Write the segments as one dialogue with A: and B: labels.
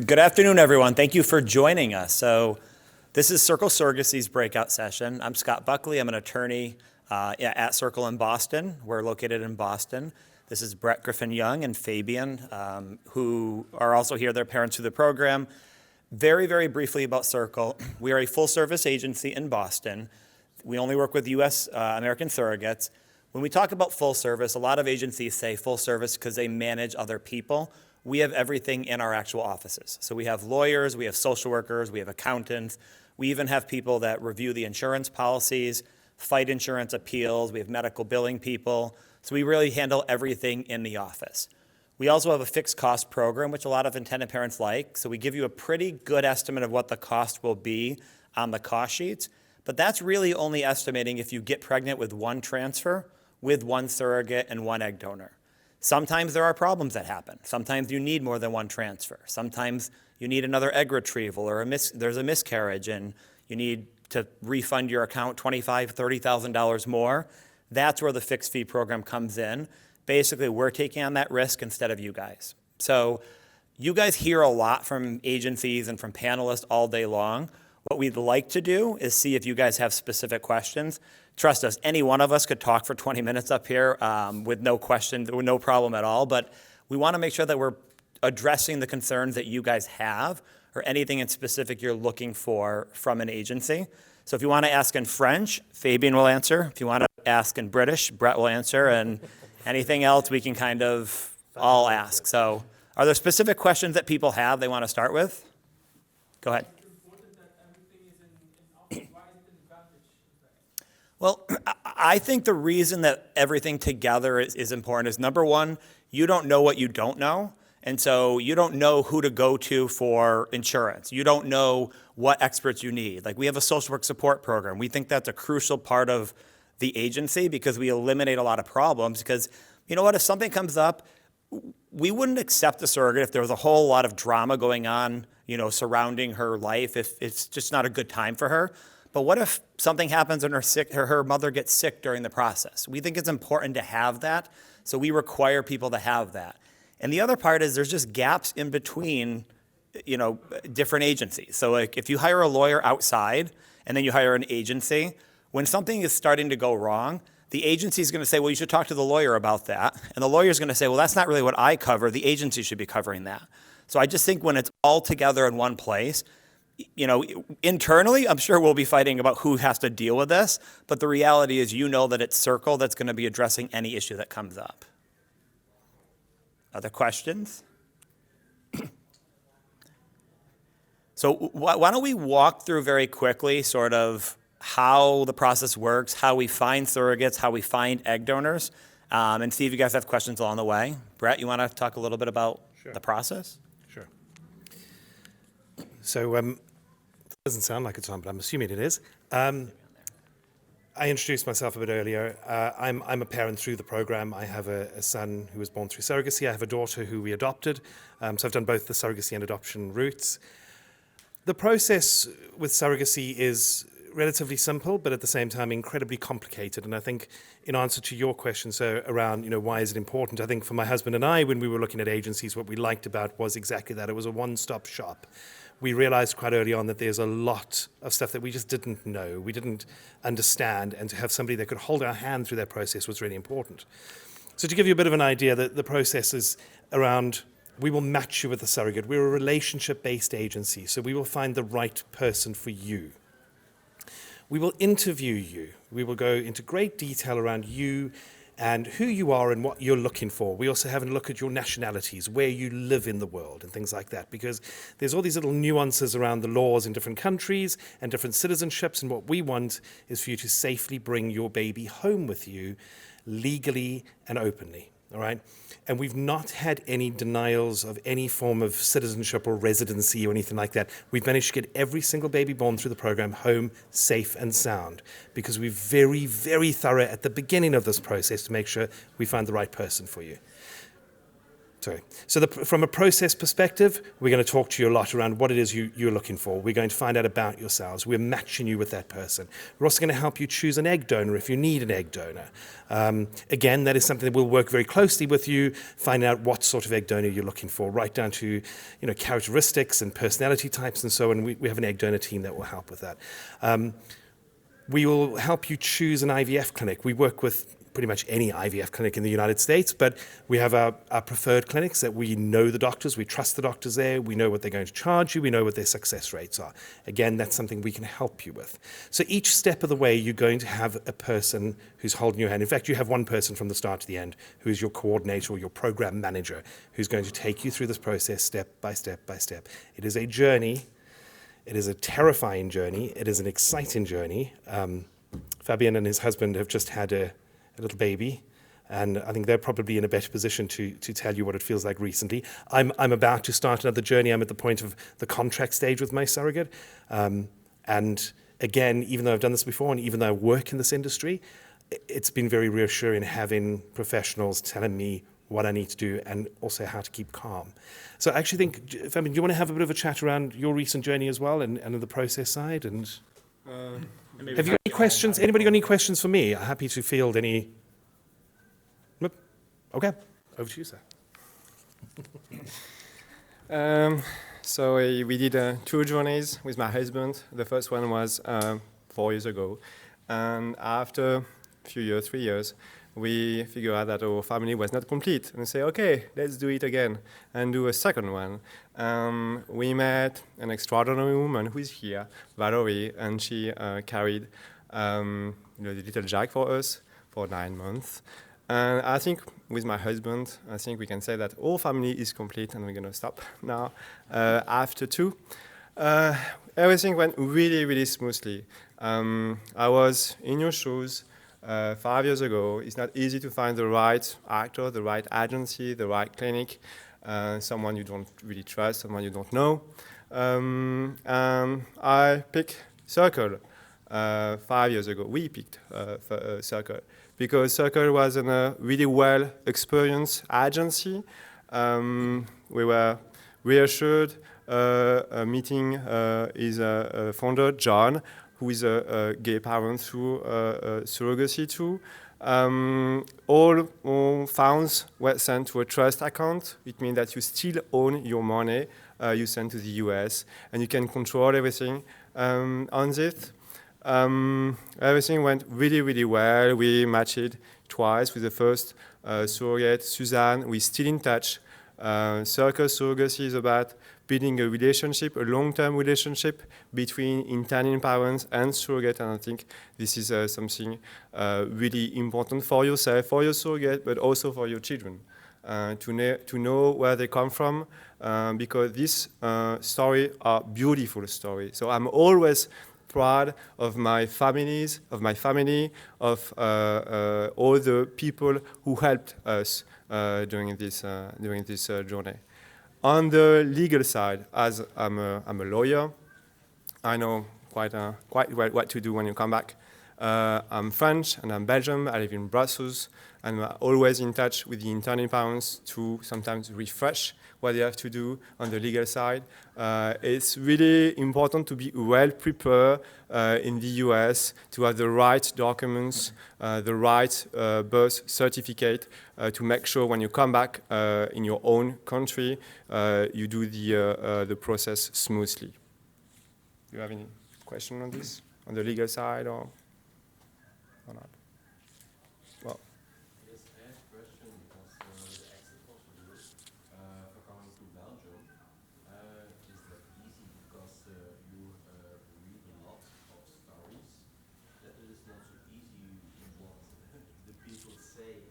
A: Good afternoon, everyone. Thank you for joining us. So this is Circle Surrogacy's breakout session. I'm Scott Buckley. I'm an attorney at Circle in Boston. We're located in Boston. This is Brett Griffin-Young and Fabian, who are also here. They're parents through the program. Very, very briefly about Circle. We are a full-service agency in Boston. We only work with U.S. American surrogates. When we talk about full service, a lot of agencies say full service because they manage other people. We have everything in our actual offices. So we have lawyers, we have social workers, we have accountants. We even have people that review the insurance policies, fight insurance appeals. We have medical billing people. So we really handle everything in the office. We also have a fixed cost program, which a lot of intended parents like. So we give you a pretty good estimate of what the cost will be on the cost sheets. But that's really only estimating if you get pregnant with one transfer, with one surrogate and one egg donor. Sometimes there are problems that happen. Sometimes you need more than one transfer. Sometimes you need another egg retrieval or there's a miscarriage and you need to refund your account $25,000, $30,000 more. That's where the fixed fee program comes in. Basically, we're taking on that risk instead of you guys. So you guys hear a lot from agencies and from panelists all day long. What we'd like to do is see if you guys have specific questions. Trust us, any one of us could talk for 20 minutes up here with no question, with no problem at all. But we want to make sure that we're addressing the concerns that you guys have or anything in specific you're looking for from an agency. So if you want to ask in French, Fabian will answer. If you want to ask in British, Brett will answer. And anything else we can kind of all ask. So are there specific questions that people have they want to start with? Go ahead. Well, I think the reason that everything together is important is, number one, you don't know what you don't know. And so you don't know who to go to for insurance. You don't know what experts you need. Like, we have a social work support program. We think that's a crucial part of the agency because we eliminate a lot of problems. Because, you know what, if something comes up, we wouldn't accept a surrogate if there was a whole lot of drama going on, surrounding her life, if it's just not a good time for her. But what if something happens and her mother gets sick during the process? We think it's important to have that, so we require people to have that. And the other part is there's just gaps in between, different agencies. So like if you hire a lawyer outside and then you hire an agency, when something is starting to go wrong, the agency is going to say, well, you should talk to the lawyer about that. And the lawyer is going to say, well, that's not really what I cover. The agency should be covering that. So I just think when it's all together in one place, internally, I'm sure we'll be fighting about who has to deal with this, but the reality is that it's Circle that's going to be addressing any issue that comes up. Other questions? So why don't we walk through very quickly sort of how the process works, how we find surrogates, how we find egg donors, and see if you guys have questions along the way. Brett, you want to talk a little bit about the process?
B: Sure. So it doesn't sound like it's on, but I'm assuming it is. I introduced myself a bit earlier. I'm a parent through the program. I have a son who was born through surrogacy. I have a daughter who we adopted. So I've done both the surrogacy and adoption routes. The process with surrogacy is relatively simple, but at the same time incredibly complicated. And I think in answer to your question, so around, why is it important? I think for my husband and I, when we were looking at agencies, what we liked about was exactly that. It was a one-stop shop. We realized quite early on that there's a lot of stuff that we just didn't know, we didn't understand, and to have somebody that could hold our hand through that process was really important. So to give you a bit of an idea, the process is around, we will match you with a surrogate. We're a relationship-based agency, so we will find the right person for you. We will interview you. We will go into great detail around you and who you are and what you're looking for. We also have a look at your nationalities, where you live in the world and things like that, because there's all these little nuances around the laws in different countries and different citizenships, and what we want is for you to safely bring your baby home with you legally and openly, all right? And we've not had any denials of any form of citizenship or residency or anything like that. We've managed to get every single baby born through the program home safe and sound because we're very, very thorough at the beginning of this process to make sure we find the right person for you. Sorry. So from a process perspective, we're going to talk to you a lot around what it is you're looking for. We're going to find out about yourselves. We're matching you with that person. We're also going to help you choose an egg donor if you need an egg donor. Again, that is something that we'll work very closely with you, find out what sort of egg donor you're looking for, right down to characteristics and personality types and so on. We have an egg donor team that will help with that. We will help you choose an IVF clinic. We work with pretty much any IVF clinic in the United States, but we have our preferred clinics that we know the doctors, we trust the doctors there, we know what they're going to charge you, we know what their success rates are. Again, that's something we can help you with. So each step of the way, you're going to have a person who's holding your hand. In fact, you have one person from the start to the end, who is your coordinator or your program manager, who's going to take you through this process step by step by step. It is a journey. It is a terrifying journey. It is an exciting journey. Fabian and his husband have just had a little baby, and I think they're probably in a better position to tell you what it feels like recently. I'm about to start another journey. I'm at the point of the contract stage with my surrogate. And again, even though I've done this before, and even though I work in this industry, it's been very reassuring having professionals telling me what I need to do and also how to keep calm. So I actually think, Fabian, do you want to have a bit of a chat around your recent journey as well and the process side? And have you got any questions? Anybody got any questions for me? I'm happy to field any. Nope. Okay, over to you, sir.
C: So we did 2 journeys with my husband. The first one was 4 years ago. And after a few years, 3 years, we figured out that our family was not complete. And we say, okay, let's do it again and do a second one. We met an extraordinary woman who is here, Valerie, and she carried the little Jack for us for 9 months. And I think with my husband, I think we can say that our family is complete, and we're going to stop now. After 2, everything went really, really smoothly. I was in your shoes 5 years ago. It's not easy to find the right actor, the right agency, the right clinic, someone you don't really trust, someone you don't know. I picked Circle 5 years ago. We picked Circle because Circle was a really well-experienced agency. We were reassured meeting his founder, John, who is a gay parent through Surrogacy too. All funds were sent to a trust account. It means that you still own your money you send to the US, and you can control everything on it. Everything went really, really well. We matched twice with the first surrogate, Suzanne. We're still in touch. Circle Surrogacy is about building a relationship, a long-term relationship between intending parents and surrogate, and I think this is something really important for yourself, for your surrogate, but also for your children, to know where they come from, because these stories are beautiful stories. So I'm always proud of my family, of all the people who helped us during this journey. On the legal side, as I'm a lawyer, I know quite well what to do when you come back. I'm French and I'm Belgian. I live in Brussels, and I'm always in touch with the intending parents to sometimes refresh what they have to do on the legal side. It's really important to be well prepared in the US, to have the right documents, the right birth certificate, to make sure when you come back in your own country, you do the process smoothly. Do you have any question on this, on the legal side or not? Well.
D: Yes, I have a question because the exit procedure for coming to Belgium is that easy because you read a lot of stories that it is not so easy what the people say.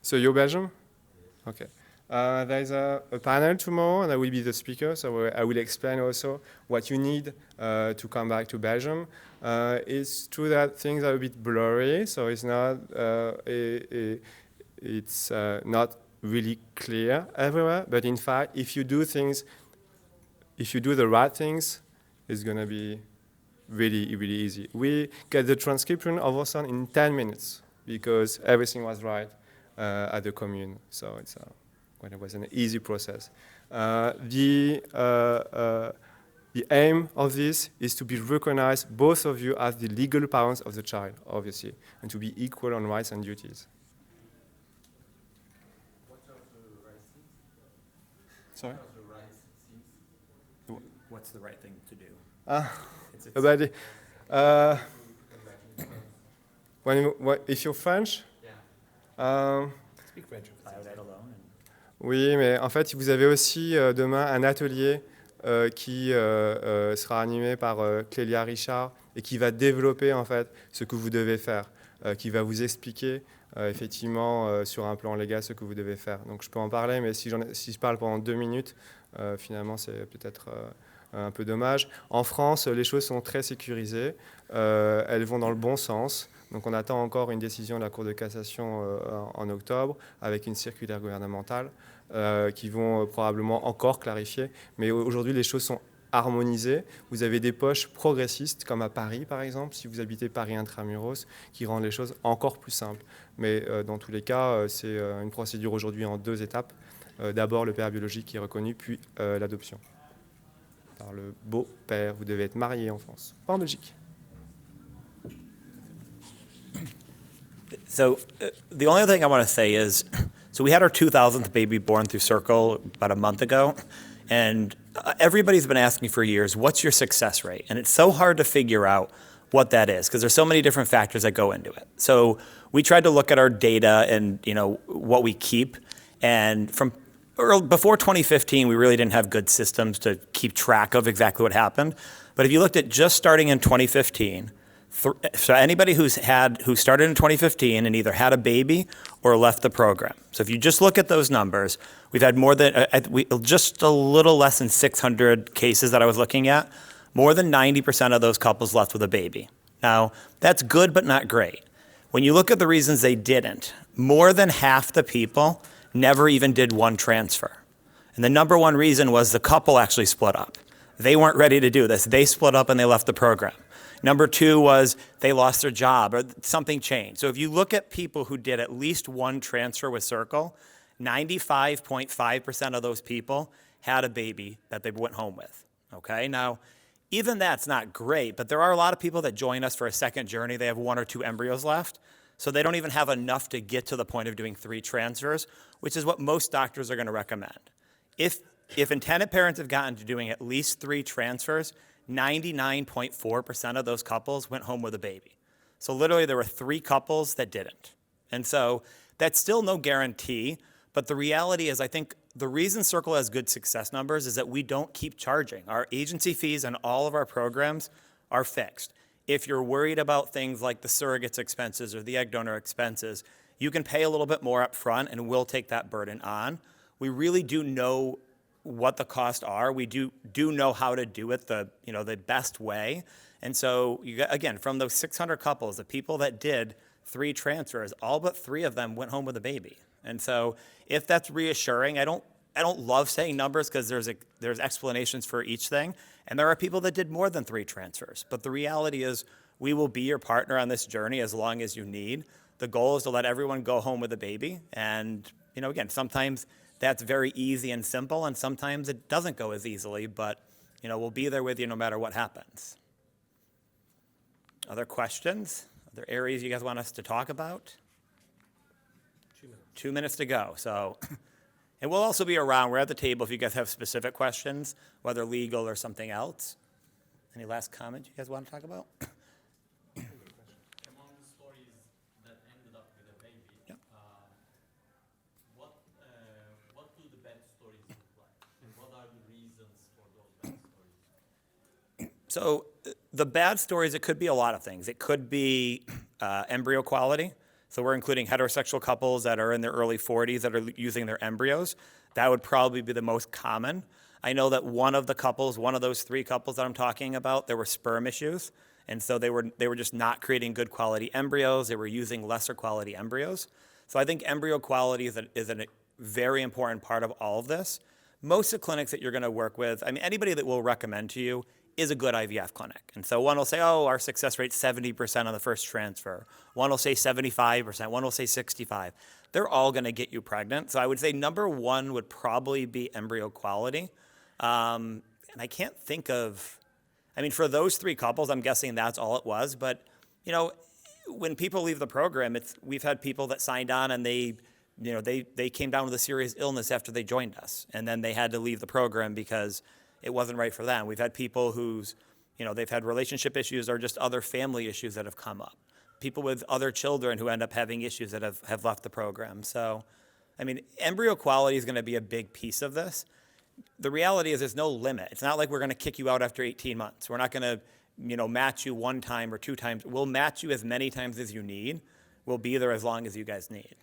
C: So you're Belgium?
D: Yes.
C: Okay. There's a panel tomorrow, and I will be the speaker, so I will explain also what you need to come back to Belgium. It's true that things are a bit blurry, so it's not really clear everywhere. But in fact, if you do the right things, it's going to be really, really easy. We get the transcription of our son in 10 minutes because everything was right at the commune. So when it was an easy process. The aim of this is to be recognized, both of you, as the legal parents of the child, obviously, and to be equal on rights and duties.
D: What are the right things?
C: Sorry?
D: What are the right things?
A: What's the right thing to do?
C: About the, if you're French,
A: Speak French. That alone.
C: oui, mais en fait, vous avez aussi demain un atelier qui sera animé par Clélia Richard et qui va développer en fait ce que vous devez faire, qui va vous expliquer effectivement sur un plan légal ce que vous devez faire. Donc je peux en parler, mais si je parle pendant 2 minutes, finalement c'est peut-être un peu dommage. En France, les choses sont très sécurisées, elles vont dans le bon sens. Donc on attend encore une décision de la Cour de cassation en octobre avec une circulaire gouvernementale qui vont probablement encore clarifier. Mais aujourd'hui, les choses sont harmonisées. Vous avez des poches progressistes, comme à Paris par exemple, si vous habitez Paris intramuros, qui rendent les choses encore plus simples. Mais dans tous les cas, c'est une procédure aujourd'hui en 2 étapes. D'abord le père biologique qui est reconnu, puis l'adoption par le beau-père. Vous devez être marié en France, pas en Belgique.
A: So the only other thing I want to say is, so we had our 2000th baby born through Circle about a month ago, and everybody's been asking for years, what's your success rate? And it's so hard to figure out what that is because there's so many different factors that go into it. So we tried to look at our data and what we keep, and before 2015, we really didn't have good systems to keep track of exactly what happened. But if you looked at just starting in 2015, so anybody who started in 2015 and either had a baby or left the program. So if you just look at those numbers, we've had more than just a little less than 600 cases that I was looking at. More than 90% of those couples left with a baby. Now, that's good but not great. When you look at the reasons they didn't, more than half the people never even did one transfer. And the number one reason was the couple actually split up. They weren't ready to do this. They split up and they left the program. Number 2 was they lost their job or something changed. So if you look at people who did at least one transfer with Circle, 95.5% of those people had a baby that they went home with. Okay, now even that's not great, but there are a lot of people that join us for a second journey. They have 1 or 2 embryos left. So they don't even have enough to get to the point of doing 3 transfers, which is what most doctors are going to recommend. If intended parents have gotten to doing at least 3 transfers, 99.4% of those couples went home with a baby. So literally there were 3 couples that didn't. And so that's still no guarantee, but the reality is I think the reason Circle has good success numbers is that we don't keep charging. Our agency fees on all of our programs are fixed. If you're worried about things like the surrogate's expenses or the egg donor expenses, you can pay a little bit more up front and we'll take that burden on. We really do know what the costs are. We do know how to do it the best way. And so again, from those 600 couples, the people that did 3 transfers, all but 3 of them went home with a baby. And so if that's reassuring, I don't love saying numbers because there's explanations for each thing. And there are people that did more than 3 transfers. But the reality is we will be your partner on this journey as long as you need. The goal is to let everyone go home with a baby. And again, sometimes that's very easy and simple, and sometimes it doesn't go as easily, but we'll be there with you no matter what happens. Other questions? Other areas you guys want us to talk about?
B: 2 minutes.
A: 2 minutes to go. So, and we'll also be around. We're at the table if you guys have specific questions, whether legal or something else. Any last comments you guys want to talk about?
D: Among the stories that ended up with a baby,
A: Yep.
D: what do the bad stories look like? And what are the reasons for those bad stories?
A: So the bad stories, it could be a lot of things. It could be embryo quality. So we're including heterosexual couples that are in their early 40s that are using their embryos. That would probably be the most common. I know that one of those 3 couples that I'm talking about, there were sperm issues. And so they were just not creating good quality embryos. They were using lesser quality embryos. So I think embryo quality is a very important part of all of this. Most of the clinics that you're going to work with, anybody that we'll recommend to you is a good IVF clinic. And so one will say, oh, our success rate's 70% on the first transfer. One will say 75%. One will say 65%. they're all going to get you pregnant. So I would say number one would probably be embryo quality. And I can't think of, I mean, for those three couples, I'm guessing that's all it was. But, you know, when people leave the program, we've had people that signed on and they came down with a serious illness after they joined us. And then they had to leave the program because it wasn't right for them. We've had people they've had relationship issues or just other family issues that have come up. People with other children who end up having issues that have left the program. So, I mean, embryo quality is going to be a big piece of this. The reality is there's no limit. It's not like we're going to kick you out after 18 months. We're not going to, match you one time or two times. We'll match you as many times as you need. We'll be there as long as you guys need.